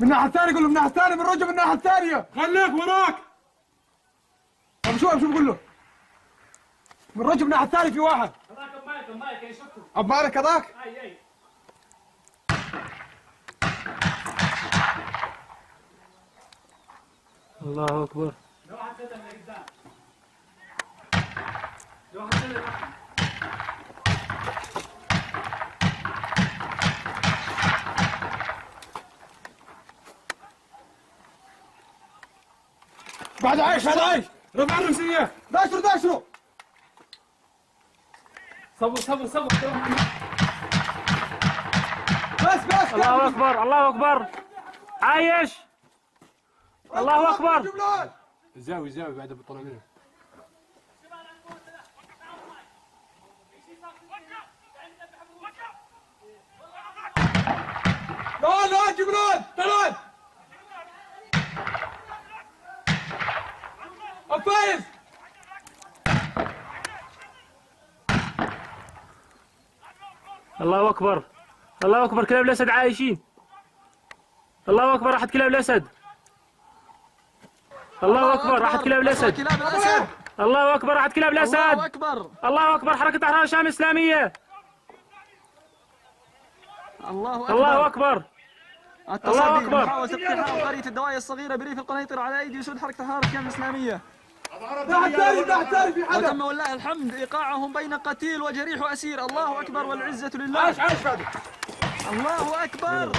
من الناحية الثانية، قول له من الناحية الثانية، بنرجع من الناحية الثانية. خليك وراك. طب شو بقول له؟ بنرجع من الناحية الثانية، في واحد. هذاك اب مايك يا شفته. اب مالك هذاك؟ اي. الله اكبر. لو واحد سدد من قدام. لو واحد سدد. بعد عايش، بعد عايش. رفع الرمسية. داشروا داشروا. صبر. بس. الله اكبر الله اكبر. عايش. الله اكبر. زاوي بعد بطلع منه. لا جبلان تعال. فايز. الله اكبر الله اكبر. كلاب الاسد عايشين. الله اكبر. راحت كلاب الاسد. الله اكبر. راحت كلاب الاسد. الله اكبر. راحت كلاب الاسد. الله اكبر. الله اكبر. حركة احرار الشام الاسلامية. الله اكبر. الله اكبر. الله أكبر. محاولة اقتحام قرية الدواية الصغيرة بريف القنيطرة على أيدي أسود حركة حرارة الشام الإسلامية. تحت في حدا. وتم ولله الحمد إيقاعهم بين قتيل وجريح وأسير. الله أكبر والعزة لله. عايش فادي. الله أكبر.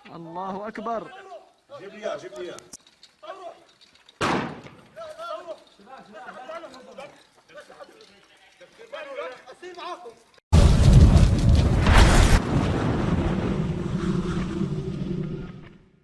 الله أكبر. جيب لي اياه. أصير معاكم.